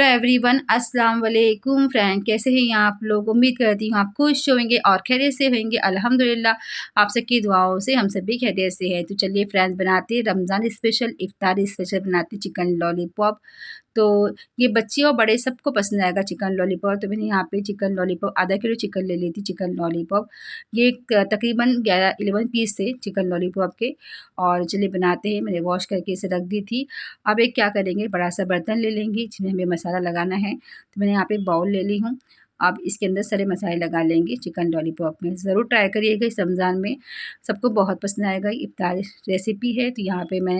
Everyone, अस्सलाम वालेकुम friend. कैसे हैं आप लोग? उम्मीद करती हूँ आप खुश होंगे और खैरियत से होंगे। अल्हम्दुलिल्लाह आप सबकी दुआओं से हम सब भी खैरियत से हैं। तो चलिए फ्रेंड्स, बनाते हैं रमज़ान स्पेशल, इफ्तारी स्पेशल, बनाते हैं चिकन लॉलीपॉप। तो ये बच्चे और बड़े सबको पसंद आएगा चिकन लॉलीपॉप। तो मैंने यहाँ पे चिकन लॉलीपॉप आधा किलो चिकन ले ली थी। चिकन लॉलीपॉप ये तकरीबन 11 पीस थे चिकन लॉलीपॉप के। और चलिए बनाते हैं। मैंने वॉश करके इसे रख दी थी। अब एक क्या करेंगे, बड़ा सा बर्तन ले लेंगे जिसमें हमें मसाला लगाना है। तो मैंने यहाँ पे बाउल ले ली हूँ। अब इसके अंदर सारे मसाले लगा लेंगे चिकन लॉलीपॉप में। ज़रूर ट्राई करिएगा, इस रमज़ान में सबको बहुत पसंद आएगा। इफ्तारी रेसिपी है। तो यहाँ पे मैं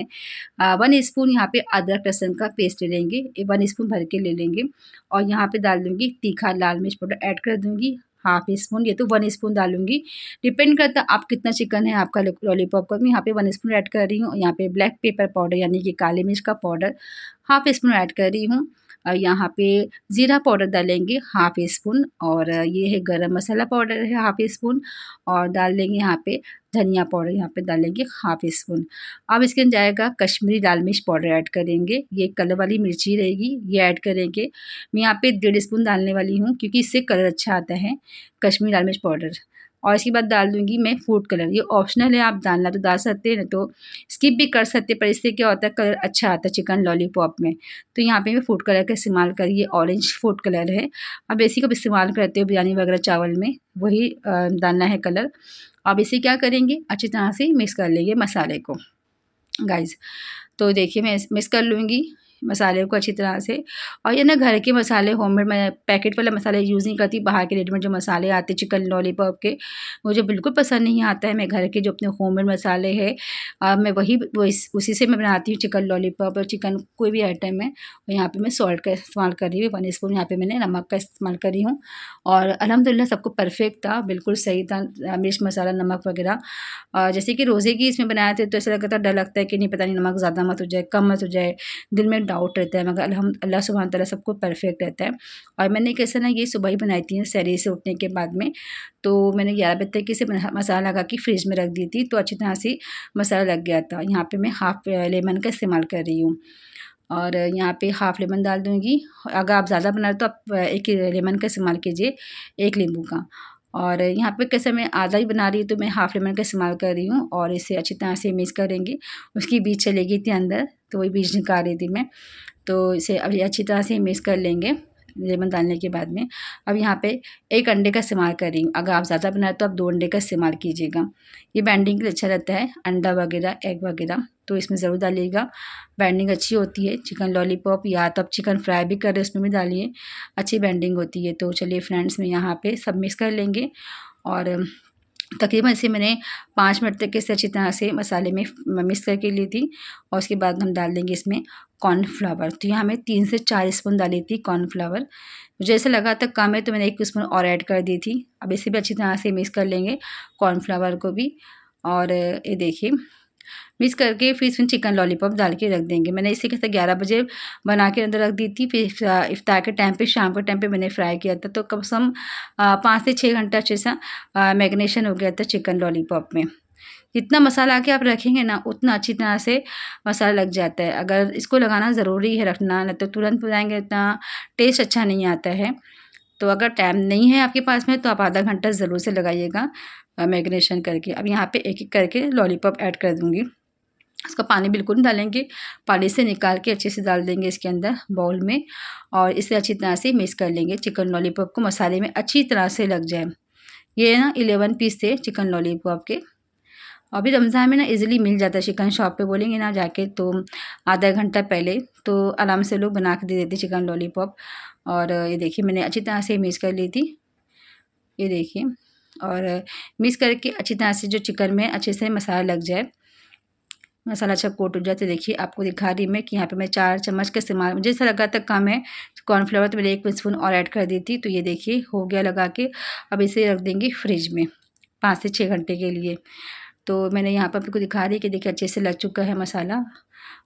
1 स्पून यहाँ पे अदरक लहसुन का पेस्ट ले लेंगे, 1 स्पून भर के ले लेंगे। और यहाँ पे डाल दूँगी तीखा लाल मिर्च पाउडर ऐड कर दूँगी हाफ स्पून, ये तो 1 स्पून डालूँगी। डिपेंड करता आप कितना चिकन है आपका लॉलीपॉप का। मैं यहाँ पे 1 स्पून ऐड कर रही हूँ। यहाँ पे ब्लैक पेपर पाउडर यानी कि काली मिर्च का पाउडर हाफ स्पून ऐड कर रही हूँ। यहाँ पे ज़ीरा पाउडर डालेंगे हाफ स्पून, और ये है गरम मसाला पाउडर है हाफ स्पून। और डाल देंगे यहाँ पे धनिया पाउडर, यहाँ पे डालेंगे हाफ स्पून। अब इसके अंदर जाएगा कश्मीरी लाल मिर्च पाउडर ऐड करेंगे, ये कलर वाली मिर्ची रहेगी, ये ऐड करेंगे। मैं यहाँ पे 1.5 स्पून डालने वाली हूँ क्योंकि इससे कलर अच्छा आता है, कश्मीरी लाल मिर्च पाउडर। और इसके बाद डाल दूँगी मैं फूड कलर, ये ऑप्शनल है, आप डालना तो डाल सकते हैं, नहीं तो स्किप भी कर सकते हैं। पर इससे क्या होता है, कलर अच्छा आता है चिकन लॉलीपॉप में। तो यहाँ पे मैं फूड कलर का इस्तेमाल करिए, ऑरेंज फूड कलर है। अब इसी का इस्तेमाल करते हो बिरयानी वगैरह चावल में, वही डालना है कलर। अब इसे क्या करेंगे, अच्छी तरह से मिक्स कर लेंगे मसाले को गाइज़। तो देखिए मैं मिक्स कर लूँगी मसाले को अच्छी तरह से। और ये ना घर के मसाले होममेड, मैं पैकेट वाला मसाले यूज़ नहीं करती। बाहर के रेडीमेड जो मसाले आते हैं चिकन लॉलीपॉप के, मुझे बिल्कुल पसंद नहीं आता है। मैं घर के जो अपने होममेड मसाले हैं मैं उसी से मैं बनाती हूँ चिकन लॉलीपॉप और चिकन कोई भी आइटम है। और यहाँ पे मैं सॉल्ट का इस्तेमाल कर रही हूँ 1 स्पून, यहाँ पे मैंने नमक का इस्तेमाल कर रही हूँ। और अल्हम्दुलिल्लाह सबको परफेक्ट था, बिल्कुल सही था मिर्च मसाला नमक वगैरह। जैसे कि रोज़े की इसमें बनाए थे तो ऐसा लगता था, डर लगता है कि नहीं पता नहीं नमक ज़्यादा मत हो जाए, कम मत हो जाए, दिल में डाउट रहता है। मगर अल्लाह सुब्हान तआला सबको परफेक्ट रहता है। और मैंने कैसे ना ये सुबह ही बनाई थी सहरी से उठने के बाद में। तो मैंने 11 बजे तक इसे मसाला लगा के फ्रिज में रख दी थी, तो अच्छी तरह से मसाला लग गया था। यहाँ पे मैं हाफ लेमन का इस्तेमाल कर रही हूँ। और यहाँ पे हाफ लेमन डाल दूँगी। अगर आप ज़्यादा बना रहे तो आप 1 लेमन का इस्तेमाल कीजिए, 1 नींबू का। और यहाँ पे कैसे मैं आधा ही बना रही हूँ तो मैं हाफ लेमन का इस्तेमाल कर रही हूँ। और इसे अच्छी तरह से मिक्स करेंगे। उसकी बीज चली गई थी अंदर, तो वही बीज निकाल रही थी मैं। तो इसे अभी अच्छी तरह से मिक्स कर लेंगे लेमन डालने के बाद में। अब यहाँ पे 1 अंडे का इस्तेमाल कर रही हूँ। अगर आप ज़्यादा बनाए तो आप 2 अंडे का इस्तेमाल कीजिएगा, ये बाइंडिंग के लिए अच्छा रहता है, अंडा वगैरह एग वगैरह तो इसमें ज़रूर डालिएगा, बाइंडिंग अच्छी होती है। चिकन लॉलीपॉप या तो आप चिकन फ्राई भी कर रहे हैं उसमें भी डालिए, अच्छी बाइंडिंग होती है। तो चलिए फ्रेंड्स, मैं यहाँ पे सब मिक्स कर लेंगे। और तकरीबन इसे मैंने 5 मिनट तक इसे अच्छी तरह से मसाले में मिक्स करके ली थी। और उसके बाद हम डाल देंगे इसमें कॉर्नफ्लावर। तो यहाँ मैं 3 से 4 स्पून डाली थी कॉर्नफ्लावर। मुझे ऐसा लगा था कम है तो मैंने 1 स्पून और ऐड कर दी थी। अब इसे भी अच्छी तरह से मिक्स कर लेंगे कॉर्नफ्लावर को भी। और ये देखिए मिक्स करके फिर इसमें चिकन लॉलीपॉप डाल के रख देंगे। मैंने इसे कैसे 11 बजे बना के अंदर रख दी थी, फिर इफ्तार के टाइम पे शाम के टाइम पे मैंने फ्राई किया था। तो कम से कम 5 से 6 घंटा अच्छे से मैरिनेशन हो गया था चिकन लॉलीपॉप में। जितना मसाला आके आप रखेंगे ना उतना अच्छी तरह से मसाला लग जाता है। अगर इसको लगाना ज़रूरी है रखना, नहीं तो तुरंत बनाएंगे इतना टेस्ट अच्छा नहीं आता है। तो अगर टाइम नहीं है आपके पास में तो आप आधा घंटा ज़रूर से लगाइएगा मैरिनेशन करके। अब यहाँ पे एक-एक करके लॉलीपॉप ऐड कर दूँगी। इसका पानी बिल्कुल नहीं डालेंगे, पानी से निकाल के अच्छे से डाल देंगे इसके अंदर बाउल में। और इसे अच्छी तरह से मिक्स कर लेंगे, चिकन लॉलीपॉप को मसाले में अच्छी तरह से लग जाए। ये ना 11 पीस थे चिकन लॉलीपॉप के। अभी रमज़ान में ना इजीली मिल जाता है, चिकन शॉप पे बोलेंगे ना जाके तो आधा घंटा पहले तो आराम से लोग बना के दे देते चिकन लॉलीपॉप। और ये देखिए मैंने अच्छी तरह से मिक्स कर ली थी, ये देखिए। और मिक्स करके अच्छी तरह से जो चिकन में अच्छे से मसाला लग जाए, मसाला अच्छा कोट हो जाए। तो देखिए आपको दिखा रही मैं कि यहाँ पे मैं 4 चम्मच का इस्तेमाल, मुझे ऐसा लगा था कम है कॉर्नफ्लावर, तो मैंने 1 स्पून और ऐड कर दी थी। तो ये देखिए हो गया लगा के। अब इसे रख देंगे फ्रिज में 5 से 6 घंटे के लिए। तो मैंने यहाँ पर आपको दिखा रही कि देखिए अच्छे से लग चुका है मसाला।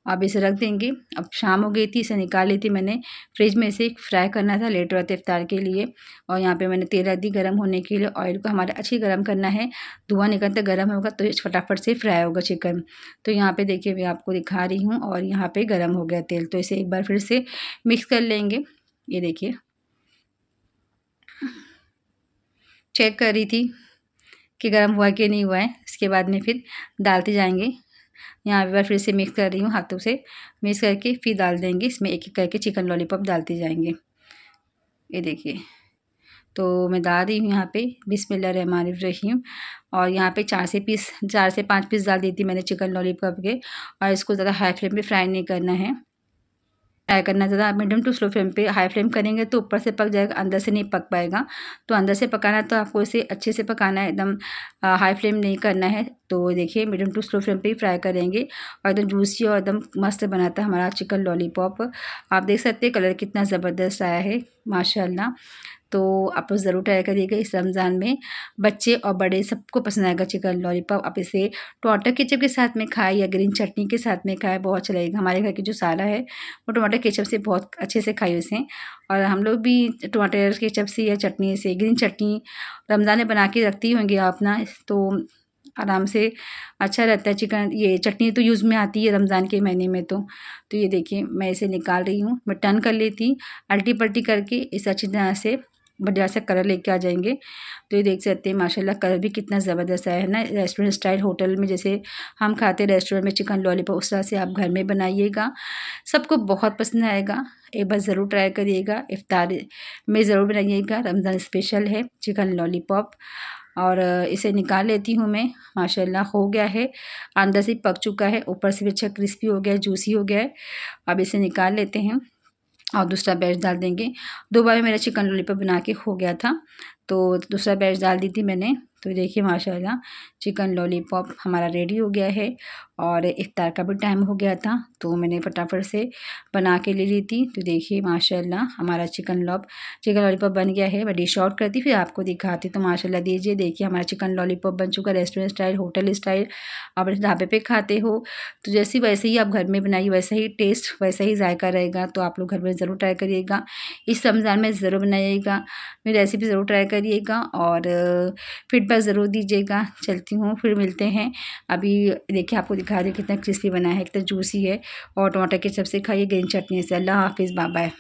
अब इसे रख देंगे। अब शाम हो गई थी, इसे निकाल ली थी मैंने फ्रिज में। इसे फ्राई करना था लेट रहते इफ्तार के लिए। और यहाँ पे मैंने तेल रख दी गर्म होने के लिए। ऑयल को हमारे अच्छी गर्म करना है, धुआं निकलता गर्म होगा तो फटाफट से फ्राई होगा चिकन। तो यहाँ पे देखिए मैं आपको दिखा रही हूँ और यहाँ पे गर्म हो गया तेल। तो इसे एक बार फिर से मिक्स कर लेंगे। ये देखिए, चेक कर रही थी कि गरम हुआ कि नहीं हुआ है। इसके बाद में फिर डालते जाएँगे। यहाँ एक बार फिर से मिक्स कर रही हूँ हाथों से, मिक्स करके फिर डाल देंगे। इसमें एक-एक करके चिकन लॉलीपॉप डालते जाएँगे। ये देखिए, तो मैं डाल रही हूँ यहाँ पे बिस्मिल्लाहिर्रहमानिर्रहीम, और यहाँ पे 4 से 5 पीस डाल दी थी मैंने चिकन लॉलीपॉप के। और इसको ज़्यादा हाई फ्लेम पे फ्राई नहीं करना है। फ्राई करना ज़्यादा मीडियम टू स्लो फ्लेम पे, हाई फ्लेम करेंगे तो ऊपर से पक जाएगा, अंदर से नहीं पक पाएगा। तो अंदर से पकाना है तो आपको इसे अच्छे से पकाना है, एकदम हाई फ्लेम नहीं करना है। तो देखिए, मीडियम टू स्लो फ्लेम पे ही फ्राई करेंगे और एकदम जूसी और एकदम मस्त बनाता है हमारा चिकन लॉलीपॉप। आप देख सकते हैं कलर कितना ज़बरदस्त आया है, माशाल्लाह। तो आप लोग ज़रूर ट्राई करिएगा इस रमज़ान में। बच्चे और बड़े सबको पसंद आएगा चिकन लॉलीपॉप। आप इसे टमाटर केचप के साथ में खाएँ या ग्रीन चटनी के साथ में खाएँ, बहुत अच्छा लगेगा। हमारे घर की जो साला है वो टमाटर केचप से बहुत अच्छे से खाई उसे, और हम लोग भी टमाटर केचप से या चटनी से, ग्रीन चटनी रमज़ान में बना के रखती होंगी आप ना, तो आराम से अच्छा रहता है। चिकन ये चटनी तो यूज़ में आती है रमज़ान के महीने में तो। तो ये देखिए, मैं इसे निकाल रही हूँ। मैं टर्न कर लेती अल्टी-पल्टी करके, इसे अच्छी तरह से बढ़िया सा कलर लेके आ जाएँगे। तो ये देख सकते हैं माशाल्लाह कलर भी कितना ज़बरदस्त आया है ना। रेस्टोरेंट स्टाइल होटल में जैसे हम खाते हैं रेस्टोरेंट में चिकन लॉलीपॉप, उस तरह से आप घर में बनाइएगा, सबको बहुत पसंद आएगा। एक बार ज़रूर ट्राई करिएगा, इफ्तार में ज़रूर बनाइएगा। रमज़ान स्पेशल है चिकन लॉलीपॉप। और इसे निकाल लेती हूँ मैं। माशाल्लाह हो गया है, अंदर से पक चुका है, ऊपर से भी अच्छा क्रिस्पी हो गया है, जूसी हो गया है। अब इसे निकाल लेते हैं और दूसरा बैच डाल देंगे। 2 बार में मेरा चिकन लॉलीपॉप बना के हो गया था, तो दूसरा बैच डाल दी थी मैंने। तो देखिए माशाल्लाह चिकन लॉलीपॉप हमारा रेडी हो गया है, और इफ्तार का भी टाइम हो गया था, तो मैंने फटाफट से बना के ले ली थी। तो देखिए माशाल्लाह हमारा चिकन लॉलीपॉप बन गया है। मैं डिश आउट करती फिर आपको दिखाती। तो माशाल्लाह दीजिए, देखिए हमारा चिकन लॉलीपॉप बन चुका है, रेस्टोरेंट स्टाइल, होटल स्टाइल। आप ढाबे पे खाते हो तो जैसे वैसे ही आप घर में बनाइए, वैसा ही टेस्ट, वैसा ही जायका रहेगा। तो आप लोग घर में ज़रूर ट्राई करिएगा, इस रमज़ान में ज़रूर बनाइएगा, मेरी रेसिपी ज़रूर ट्राई करिएगा और फीडबैक ज़रूर दीजिएगा। चलती हूँ, फिर मिलते हैं। अभी देखिए आपको दिखा रही हूँ कितना क्रिस्पी बना है, कितना जूसी है, और टमाटर केचप से खाइए, ग्रीन चटनी से। अल्लाह हाफ़िज़, बाय बाय।